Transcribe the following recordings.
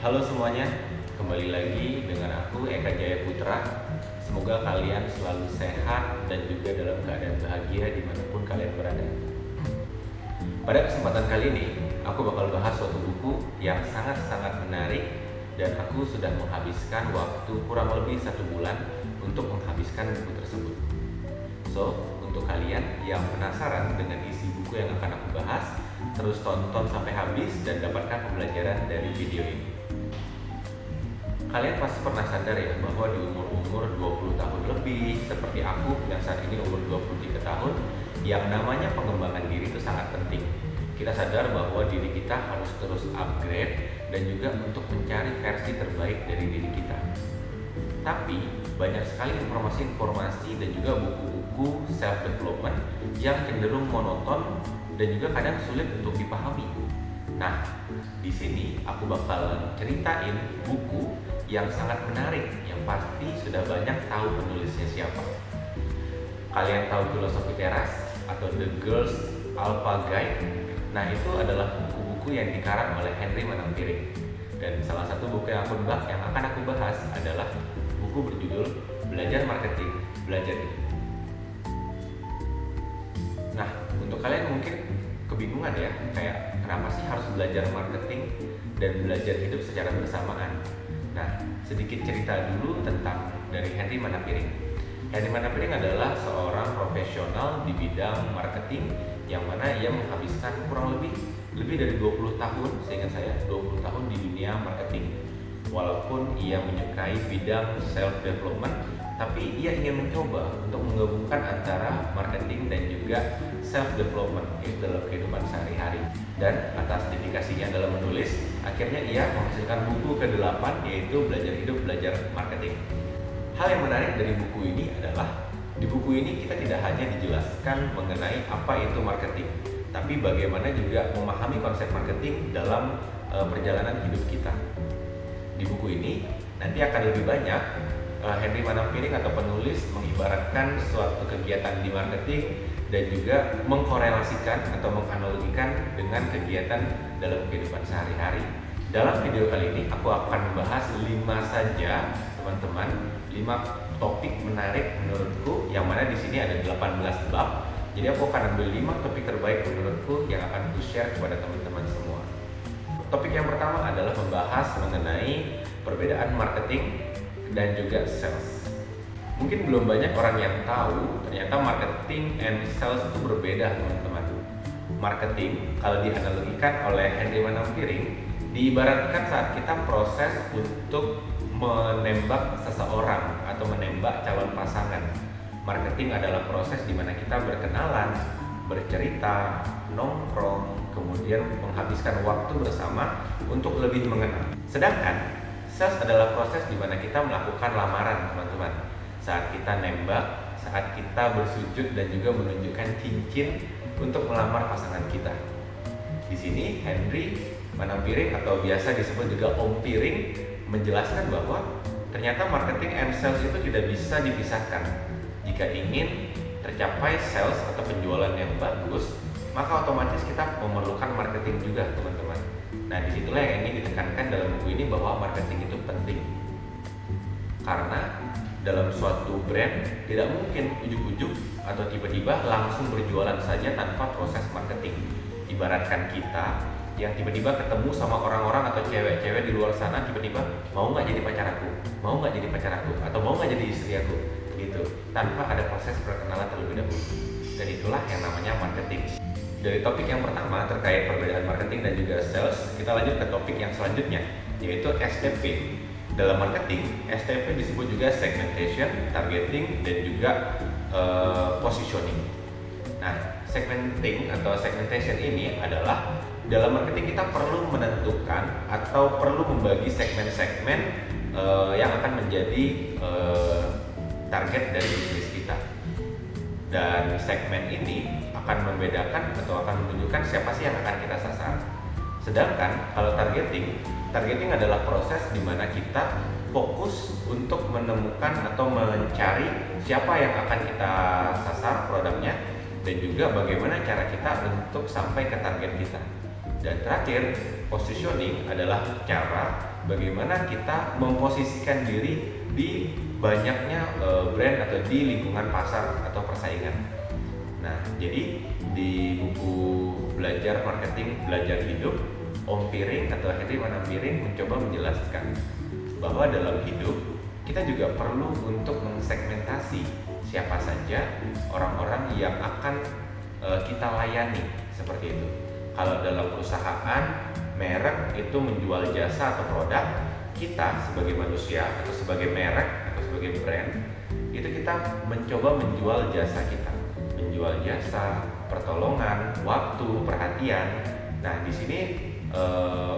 Halo semuanya, kembali lagi dengan aku Eka Jaya Putra. Semoga kalian selalu sehat dan juga dalam keadaan bahagia dimanapun kalian berada. Pada kesempatan kali ini, aku bakal bahas suatu buku yang sangat-sangat menarik dan aku sudah menghabiskan waktu kurang lebih 1 bulan untuk menghabiskan buku tersebut. So, untuk kalian yang penasaran dengan isi buku yang akan aku bahas, terus tonton sampai habis dan dapatkan pembelajaran dari video ini. Kalian pasti pernah sadar ya bahwa di umur-umur 20 tahun lebih seperti aku yang saat ini umur 23 tahun, yang namanya pengembangan diri itu sangat penting. Kita sadar bahwa diri kita harus terus upgrade dan juga untuk mencari versi terbaik dari diri kita. Tapi banyak sekali informasi-informasi dan juga buku-buku self development yang cenderung monoton dan juga kadang sulit untuk dipahami. Nah, di sini aku bakal ceritain buku yang sangat menarik yang pasti sudah banyak tahu penulisnya siapa. Kalian tahu Filosofi Teras atau The Girls Alpha Guide? Nah, itu adalah buku-buku yang dikarang oleh Henry Manampiring. Dan salah satu buku yang akan aku bahas adalah buku berjudul Belajar Marketing, Belajar Hidup. Nah, untuk kalian mungkin kebingungan ya, kayak kenapa sih harus belajar marketing dan belajar hidup secara bersamaan? Nah, sedikit cerita dulu tentang dari Henry Manampiring. Henry Manampiring adalah seorang profesional di bidang marketing yang mana ia menghabiskan kurang lebih dari 20 tahun, seingat saya 20 tahun di dunia marketing. Walaupun ia menyukai bidang self development, tapi ia ingin mencoba untuk menggabungkan antara marketing dan juga self development itu dalam kehidupan sehari-hari. Dan atas dedikasinya dalam menulis, akhirnya ia menghasilkan buku ke-8 yaitu Belajar Hidup, Belajar Marketing. Hal yang menarik dari buku ini adalah di buku ini kita tidak hanya dijelaskan mengenai apa itu marketing, tapi bagaimana juga memahami konsep marketing dalam perjalanan hidup kita. Di buku ini nanti akan lebih banyak Henry Manampiring atau penulis mengibaratkan suatu kegiatan di marketing dan juga mengkorelasikan atau menganalogikan dengan kegiatan dalam kehidupan sehari-hari. Dalam video kali ini aku akan membahas 5 saja teman-teman, 5 topik menarik menurutku, yang mana di sini ada 18 bab. Jadi aku akan ambil 5 topik terbaik menurutku yang akan aku share kepada teman-teman semua. Topik yang pertama adalah membahas mengenai perbedaan marketing dan juga sales. Mungkin belum banyak orang yang tahu ternyata marketing and sales itu berbeda, teman-teman. Marketing kalau dianalogikan oleh Henry Manampiring diibaratkan saat kita proses untuk menembak seseorang atau menembak calon pasangan. Marketing adalah proses di mana kita berkenalan, bercerita, nongkrong, kemudian menghabiskan waktu bersama untuk lebih mengenal. Sedangkan sales adalah proses di mana kita melakukan lamaran, teman-teman. Saat kita nembak, saat kita bersujud dan juga menunjukkan cincin untuk melamar pasangan kita. Di sini Henry Manampiring atau biasa disebut juga Om Piring menjelaskan bahwa ternyata marketing and sales itu tidak bisa dipisahkan. Jika ingin tercapai sales atau penjualan yang bagus, maka otomatis kita memerlukan marketing juga, teman-teman. Nah, disitulah yang ingin ditekankan dalam buku ini bahwa marketing itu penting. Karena dalam suatu brand tidak mungkin ujuk-ujuk atau tiba-tiba langsung berjualan saja tanpa proses marketing. Ibaratkan kita yang tiba-tiba ketemu sama orang-orang atau cewek-cewek di luar sana, tiba-tiba mau nggak jadi pacar aku, mau nggak jadi pacar aku, atau mau nggak jadi istri aku, gitu, tanpa ada proses perkenalan terlebih dahulu. Dan itulah yang namanya marketing. Dari topik yang pertama terkait perbedaan marketing dan juga sales, kita lanjut ke topik yang selanjutnya, yaitu STP. Dalam marketing, STP disebut juga segmentation, targeting, dan juga positioning. Nah, segmenting atau segmentation ini adalah dalam marketing kita perlu menentukan atau perlu membagi segmen-segmen yang akan menjadi target dari bisnis kita. Dan segmen ini akan membedakan atau akan menunjukkan siapa sih yang akan kita sasar. Sedangkan kalau targeting adalah proses di mana kita fokus untuk menemukan atau mencari siapa yang akan kita sasar produknya dan juga bagaimana cara kita untuk sampai ke target kita. Dan terakhir, positioning adalah cara bagaimana kita memposisikan diri di banyaknya brand atau di lingkungan pasar atau persaingan. Nah, jadi di buku Belajar Marketing Belajar Hidup, Om Piring atau Henry Manampiring mencoba menjelaskan bahwa dalam hidup kita juga perlu untuk mensegmentasi siapa saja orang-orang yang akan kita layani, seperti itu. Kalau dalam perusahaan, merek itu menjual jasa atau produk, kita sebagai manusia atau sebagai merek atau sebagai brand, itu kita mencoba menjual jasa kita, menjual jasa, pertolongan, waktu, perhatian. Nah, di sini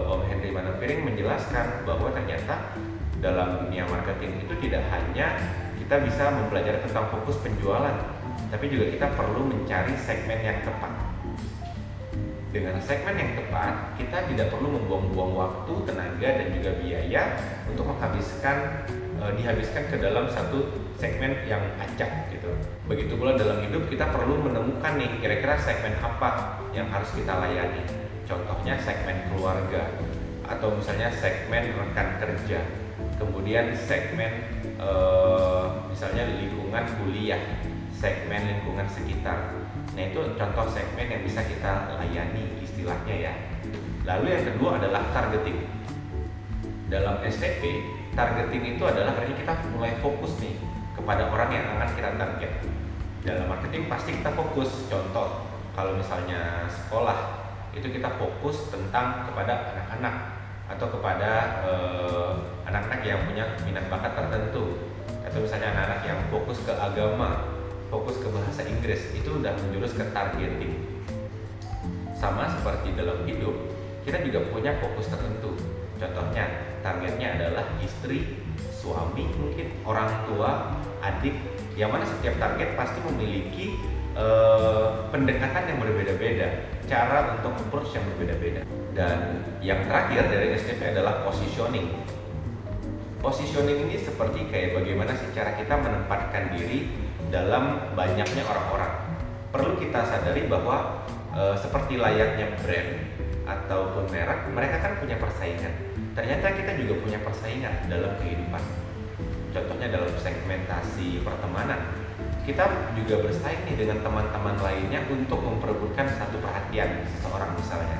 Om Henry Manampiring menjelaskan bahwa ternyata dalam dunia marketing itu tidak hanya kita bisa mempelajari tentang fokus penjualan, tapi juga kita perlu mencari segmen yang tepat. Dengan segmen yang tepat, kita tidak perlu membuang-buang waktu, tenaga, dan juga biaya untuk dihabiskan ke dalam satu segmen yang acak gitu. Begitu pula dalam hidup, kita perlu menemukan nih kira-kira segmen apa yang harus kita layani. Contohnya segmen keluarga, atau misalnya segmen rekan kerja, kemudian segmen misalnya lingkungan kuliah, segmen lingkungan sekitar. Nah, itu contoh segmen yang bisa kita layani istilahnya ya. Lalu yang kedua adalah targeting. Dalam STP, targeting itu adalah berarti kita mulai fokus nih kepada orang yang akan kita target. Dalam marketing pasti kita fokus. Contoh, kalau misalnya sekolah, itu kita fokus tentang kepada anak-anak atau kepada anak-anak yang punya minat bakat tertentu, atau misalnya anak-anak yang fokus ke agama, fokus ke bahasa Inggris, itu udah menjurus ke targeting. Sama seperti dalam hidup, kita juga punya fokus tertentu. Contohnya, targetnya adalah istri, suami, mungkin orang tua, adik, yang mana setiap target pasti memiliki pendekatan yang berbeda-beda, cara untuk approach yang berbeda-beda. Dan yang terakhir dari STP adalah positioning. Positioning ini seperti kayak bagaimana sih cara kita menempatkan diri dalam banyaknya orang-orang. Perlu kita sadari bahwa seperti layaknya brand ataupun merek, mereka kan punya persaingan. Ternyata kita juga punya persaingan dalam kehidupan. Contohnya dalam segmentasi pertemanan, kita juga bersaing nih dengan teman-teman lainnya untuk memperebutkan satu perhatian seseorang, misalnya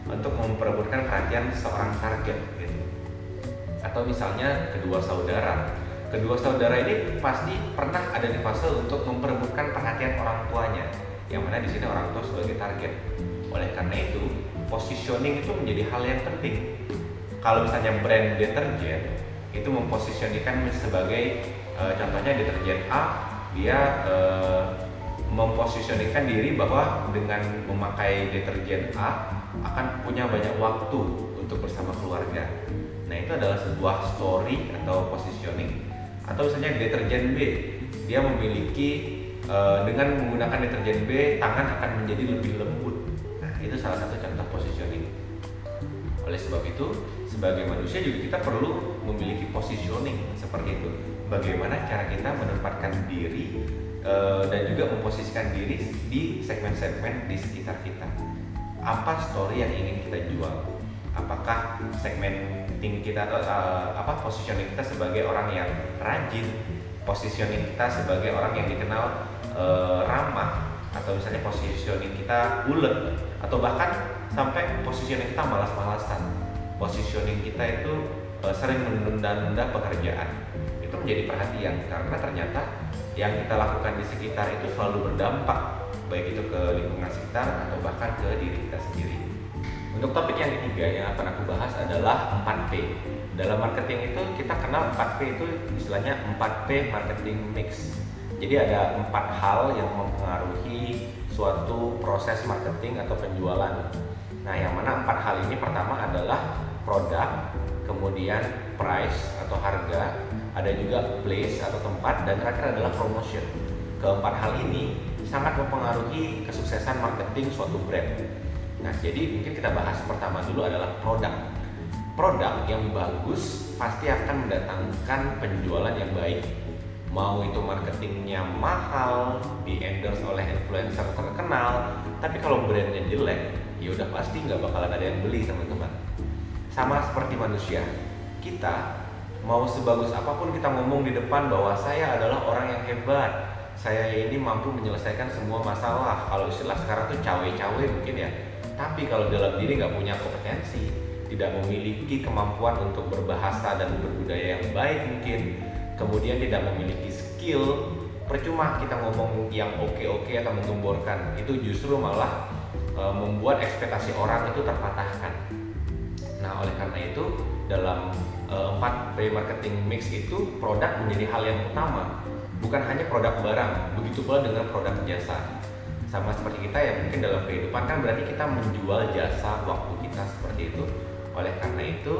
untuk memperebutkan perhatian seorang target gitu. Atau misalnya kedua saudara ini pasti pernah ada di fase untuk memperebutkan perhatian orang tuanya, yang mana di sini orang tua sebagai target. Oleh karena itu, positioning itu menjadi hal yang penting. Kalau misalnya brand deterjen itu memposisionikan sebagai contohnya deterjen A, dia memposisionikan diri bahwa dengan memakai deterjen A akan punya banyak waktu untuk bersama keluarga. Nah, itu adalah sebuah story atau positioning. Atau misalnya deterjen B, dia memiliki dengan menggunakan deterjen B, tangan akan menjadi lebih lembut. Nah, itu salah satu contoh positioning. Oleh sebab itu, sebagai manusia juga kita perlu memiliki positioning seperti itu. Bagaimana cara kita menempatkan diri dan juga memposisikan diri di segmen-segmen di sekitar kita. Apa story yang ingin kita jual? Apakah segmenting kita atau positioning kita sebagai orang yang rajin, positioning kita sebagai orang yang dikenal ramah, atau misalnya positioning kita ulet, atau bahkan sampai positioning kita malas-malasan, positioning kita itu sering menunda-nunda pekerjaan. Itu menjadi perhatian karena ternyata yang kita lakukan di sekitar itu selalu berdampak, baik itu ke lingkungan sekitar atau bahkan ke diri kita sendiri. Untuk topik yang ketiga yang akan aku bahas adalah 4P. Dalam marketing itu kita kenal 4P itu istilahnya 4P marketing mix. Jadi ada 4 hal yang mempengaruhi suatu proses marketing atau penjualan. Nah, yang mana 4 hal ini pertama adalah produk, kemudian price atau harga, ada juga place atau tempat, dan terakhir adalah promotion. Keempat hal ini sangat mempengaruhi kesuksesan marketing suatu brand. Nah, jadi mungkin kita bahas pertama dulu adalah produk. Produk yang bagus pasti akan mendatangkan penjualan yang baik. Mau itu marketingnya mahal, di-endorse oleh influencer terkenal, tapi kalau brandnya jelek, ya udah pasti nggak bakalan ada yang beli, teman-teman. Sama seperti manusia, kita mau sebagus apapun kita ngomong di depan bahwa saya adalah orang yang hebat, saya ini mampu menyelesaikan semua masalah, kalau istilah sekarang tuh cawe-cawe mungkin ya, tapi kalau dalam diri nggak punya kompetensi, tidak memiliki kemampuan untuk berbahasa dan berbudaya yang baik mungkin, kemudian tidak memiliki skill, percuma kita ngomong yang oke-oke atau menggemborkan, itu justru malah membuat ekspektasi orang itu terpatahkan. Nah, oleh karena itu dalam 4P marketing mix itu produk menjadi hal yang utama, bukan hanya produk barang, begitu pula dengan produk jasa. Sama seperti kita ya, mungkin dalam kehidupan kan berarti kita menjual jasa waktu kita seperti itu. Oleh karena itu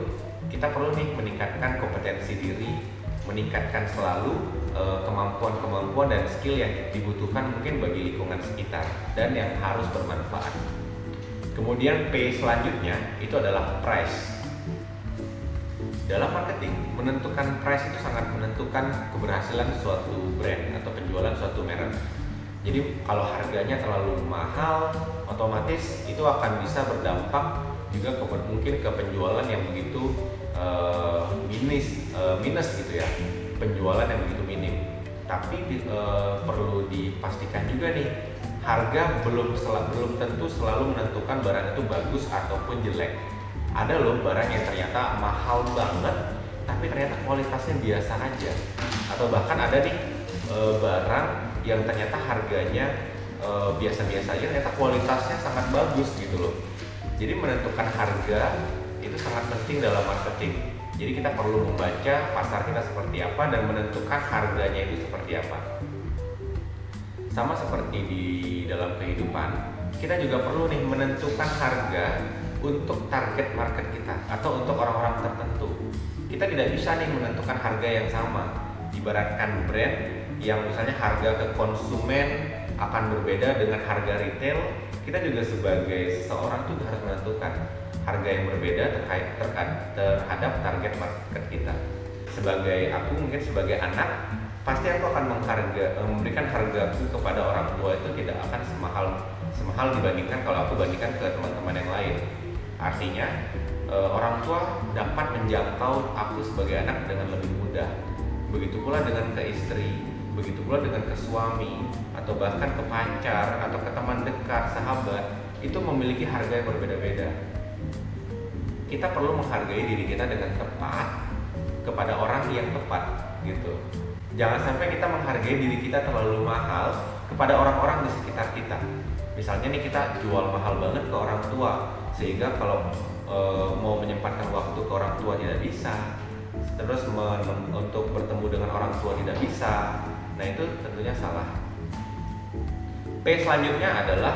kita perlu nih meningkatkan kompetensi diri, meningkatkan selalu kemampuan-kemampuan dan skill yang dibutuhkan mungkin bagi lingkungan sekitar dan yang harus bermanfaat. Kemudian P selanjutnya itu adalah price. Dalam marketing, menentukan price itu sangat menentukan keberhasilan suatu brand atau penjualan suatu merek. Jadi kalau harganya terlalu mahal, otomatis itu akan bisa berdampak juga mungkin ke penjualan yang begitu minus gitu ya, penjualan yang begitu minim. Tapi perlu dipastikan juga nih, harga belum tentu selalu menentukan barang itu bagus ataupun jelek. Ada loh barang yang ternyata mahal banget tapi ternyata kualitasnya biasa aja, atau bahkan ada nih barang yang ternyata harganya biasa-biasa aja ternyata kualitasnya sangat bagus gitu loh. Jadi menentukan harga itu sangat penting dalam marketing. Jadi kita perlu membaca pasar kita seperti apa dan menentukan harganya itu seperti apa. Sama seperti di dalam kehidupan, kita juga perlu nih menentukan harga untuk target market kita atau untuk orang-orang tertentu. Kita tidak bisa nih menentukan harga yang sama. Ibaratkan brand yang misalnya harga ke konsumen akan berbeda dengan harga retail, kita juga sebagai seseorang tuh harus menentukan harga yang berbeda terhadap target market kita. Sebagai aku mungkin sebagai anak, pasti aku akan memberikan hargaku kepada orang tua itu tidak akan semahal dibandingkan kalau aku bandingkan ke teman-teman yang lain. Artinya orang tua dapat menjangkau aku sebagai anak dengan lebih mudah. Begitu pula dengan ke istri, begitu pula dengan ke suami, atau bahkan ke pacar atau ke teman dekat, sahabat, itu memiliki harga yang berbeda-beda. Kita perlu menghargai diri kita dengan tepat kepada orang yang tepat gitu. Jangan sampai kita menghargai diri kita terlalu mahal kepada orang-orang di sekitar kita. Misalnya nih kita jual mahal banget ke orang tua, sehingga kalau mau menyempatkan waktu ke orang tua tidak bisa, terus untuk bertemu dengan orang tua tidak bisa. Nah itu tentunya salah. P selanjutnya adalah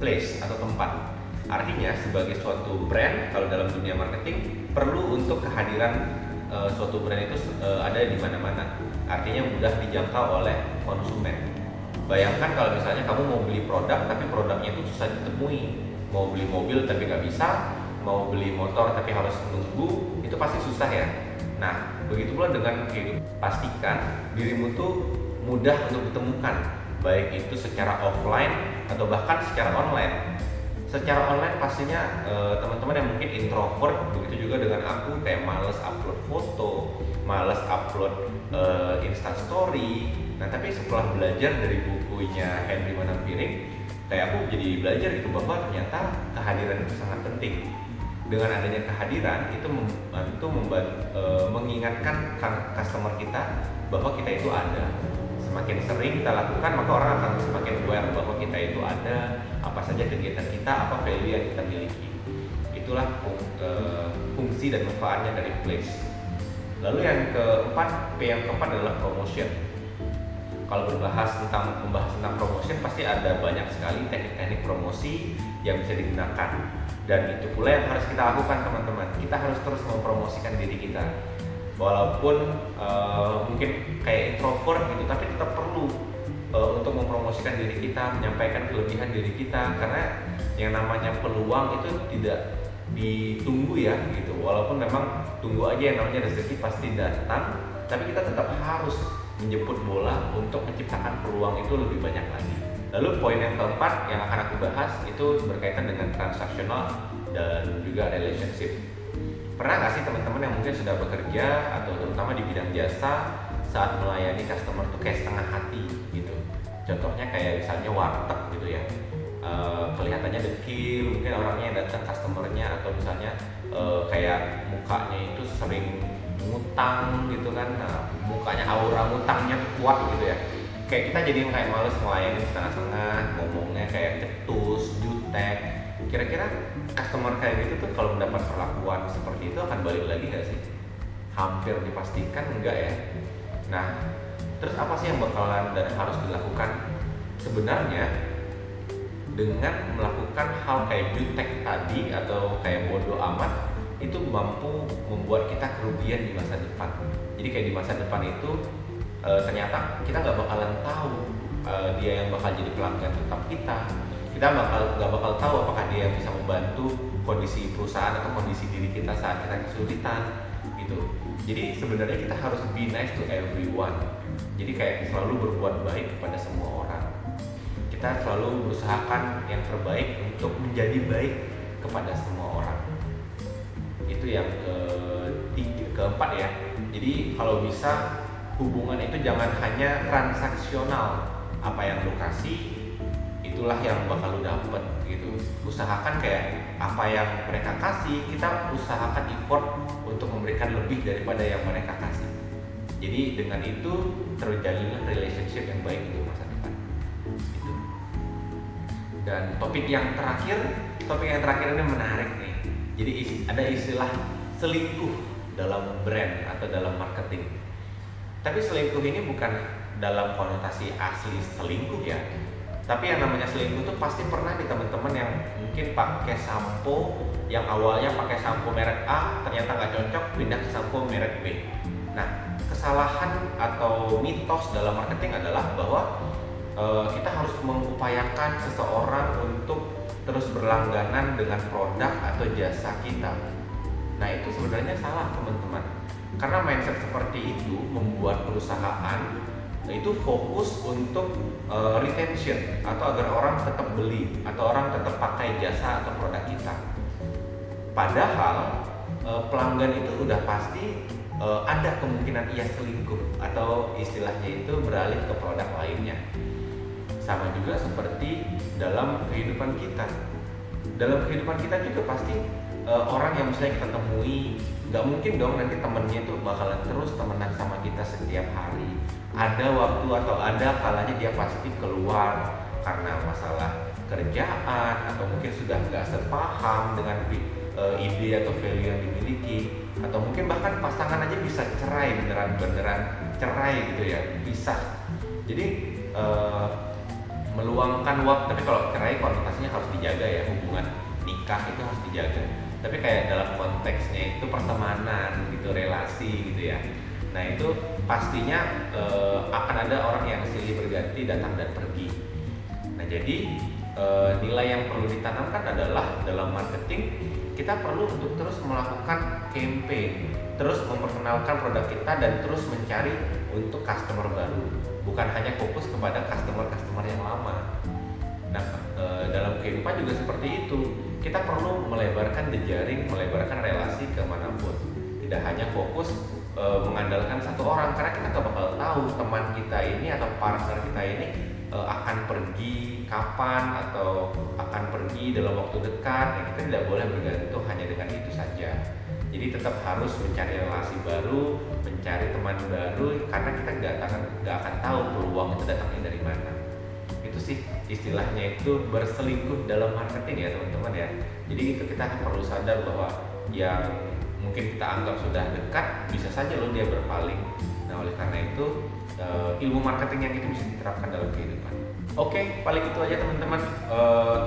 place atau tempat. Artinya sebagai suatu brand, kalau dalam dunia marketing perlu untuk kehadiran suatu brand itu ada di mana-mana. Artinya mudah dijangkau oleh konsumen. Bayangkan kalau misalnya kamu mau beli produk tapi produknya itu susah ditemui. Mau beli mobil tapi nggak bisa, mau beli motor tapi harus nunggu, itu pasti susah ya. Nah begitu pula dengan kehidupan. Pastikan dirimu tuh mudah untuk ditemukan, baik itu secara offline atau bahkan secara online. Secara online pastinya teman-teman yang mungkin introvert, begitu juga dengan aku, kayak males upload foto, males upload Instastory. Nah tapi setelah belajar dari bukunya Henry Manampiring, kayak aku jadi belajar gitu bahwa ternyata kehadiran itu sangat penting. Dengan adanya kehadiran itu membantu mengingatkan customer kita bahwa kita itu ada. Semakin sering kita lakukan, maka orang akan semakin aware bahwa kita itu ada, apa saja kegiatan kita, apa value yang kita miliki. Itulah fungsi dan manfaatnya dari place. Lalu yang keempat, P yang keempat adalah promotion. Kalau membahas tentang promotion, pasti ada banyak sekali teknik-teknik promosi yang bisa digunakan. Dan itu pula yang harus kita lakukan teman-teman. Kita harus terus mempromosikan diri kita. Walaupun mungkin kayak introvert gitu, tapi tetap perlu untuk mempromosikan diri kita, menyampaikan kelebihan diri kita, karena yang namanya peluang itu tidak ditunggu ya gitu. Walaupun memang tunggu aja, yang namanya rezeki pasti datang, tapi kita tetap harus menjemput bola untuk menciptakan peluang itu lebih banyak lagi. Lalu poin yang keempat yang akan aku bahas itu berkaitan dengan transaksional dan juga relationship. Pernah nggak sih teman-teman yang mungkin sudah bekerja atau terutama di bidang jasa saat melayani customer tuh kayak setengah hati gitu. Contohnya kayak misalnya warteg gitu ya. Kelihatannya dekil, mungkin orangnya yang datang customernya, atau misalnya kayak mukanya itu sering ngutang gitu kan. Nah, mukanya aura ngutangnya kuat gitu ya. Kayak kita jadi kayak males melayani setengah-setengah, ngomongnya kayak cetus, jutek. Kira-kira customer kayak gitu tuh kalau mendapat perlakuan seperti itu akan balik lagi nggak sih? Hampir dipastikan enggak ya. Nah, terus apa sih yang bakalan dan harus dilakukan? Sebenarnya dengan melakukan hal kayak jutek tadi atau kayak bodoh amat, itu mampu membuat kita kerugian di masa depan. Jadi kayak di masa depan itu ternyata kita nggak bakalan tahu dia yang bakal jadi pelanggan tetap kita. Kita nggak bakal tahu apakah dia yang bisa membantu kondisi perusahaan atau kondisi diri kita saat kita kesulitan gitu. Jadi sebenarnya kita harus be nice to everyone. Jadi kayak selalu berbuat baik kepada semua orang. Kita selalu berusahakan yang terbaik untuk menjadi baik kepada semua orang. Itu yang keempat ya. Jadi kalau bisa hubungan itu jangan hanya transaksional. Apa yang lu kasih, itulah yang bakal lu dapet gitu. Usahakan kayak apa yang mereka kasih, kita usahakan effort untuk memberikan lebih daripada yang mereka kasih. Jadi dengan itu terjalinlah relationship yang baik untuk masa depan gitu. Dan topik yang terakhir ini menarik nih. Jadi ada istilah selingkuh dalam brand atau dalam marketing. Tapi selingkuh ini bukan dalam konotasi asli selingkuh ya. Tapi yang namanya selingkuh tuh pasti pernah di teman-teman yang mungkin pakai sampo yang awalnya pakai sampo merek A, ternyata nggak cocok, pindah ke sampo merek B. Nah, kesalahan atau mitos dalam marketing adalah bahwa kita harus mengupayakan seseorang untuk terus berlangganan dengan produk atau jasa kita. Nah, itu sebenarnya salah teman-teman. Karena mindset seperti itu membuat perusahaan itu fokus untuk retention atau agar orang tetap beli atau orang tetap pakai jasa atau produk kita. Padahal pelanggan itu udah pasti ada kemungkinan ia selingkuh atau istilahnya itu beralih ke produk lainnya. Sama juga seperti dalam kehidupan kita. Dalam kehidupan kita juga pasti orang yang misalnya kita temui, nggak mungkin dong nanti temennya itu bakalan terus temenan sama kita setiap hari. Ada waktu atau ada kalanya dia pasti keluar karena masalah kerjaan atau mungkin sudah nggak sepaham dengan ide atau value yang dimiliki, atau mungkin bahkan pasangan aja bisa cerai, beneran cerai gitu ya, pisah. Jadi meluangkan waktu, tapi kalau cerai konotasinya harus dijaga ya, hubungan nikah itu harus dijaga. Tapi kayak dalam konteksnya itu pertemanan gitu, relasi gitu ya. Nah itu pastinya akan ada orang yang silih berganti, datang dan pergi. Nah jadi nilai yang perlu ditanamkan adalah dalam marketing kita perlu untuk terus melakukan campaign, terus memperkenalkan produk kita dan terus mencari untuk customer baru, bukan hanya fokus kepada customer yang lama. Nah dalam kehidupan juga seperti itu, kita perlu melebarkan jejaring, melebarkan relasi kemanapun, tidak hanya fokus mengandalkan satu orang, karena kita gak bakal tahu teman kita ini atau partner kita ini akan pergi kapan atau akan pergi dalam waktu dekat. Ya, kita tidak boleh bergantung hanya dengan itu saja. Jadi tetap harus mencari relasi baru, mencari teman baru, karena kita nggak akan tahu peluang itu datangnya dari mana. Itu sih istilahnya itu berselingkuh dalam marketing ya teman-teman ya. Jadi itu kita perlu sadar bahwa yang mungkin kita anggap sudah dekat bisa saja loh dia berpaling. Nah oleh karena itu ilmu marketing yang itu bisa diterapkan dalam kehidupan. Oke, paling itu aja teman-teman.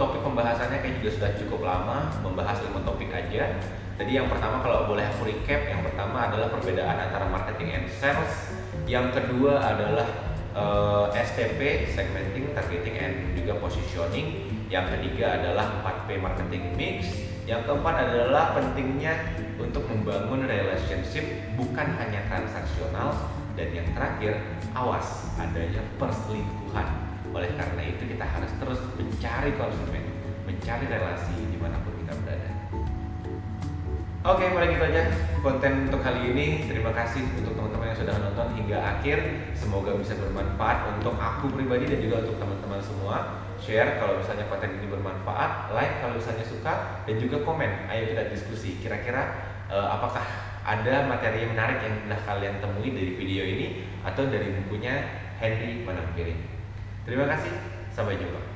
Topik pembahasannya kayak juga sudah cukup lama, membahas 5 topik aja. Jadi yang pertama kalau boleh aku recap, yang pertama adalah perbedaan antara marketing and sales. Yang kedua adalah STP, segmenting, targeting, and juga positioning. Yang ketiga adalah 4P marketing mix. Yang keempat adalah pentingnya untuk membangun relationship bukan hanya transaksional. Dan yang terakhir, awas adanya perselingkuhan. Oleh karena itu kita harus terus mencari konsumen, mencari relasi dimanapun kita berada. Oke, paling gitu aja konten untuk kali ini. Terima kasih untuk teman-teman yang sudah menonton hingga akhir. Semoga bisa bermanfaat untuk aku pribadi dan juga untuk teman-teman semua. Share kalau misalnya konten ini bermanfaat, like kalau misalnya suka, dan juga komen. Ayo kita diskusi. Kira-kira apakah ada materi yang menarik yang telah kalian temui dari video ini atau dari bukunya Henry Manampiring. Terima kasih, sampai jumpa.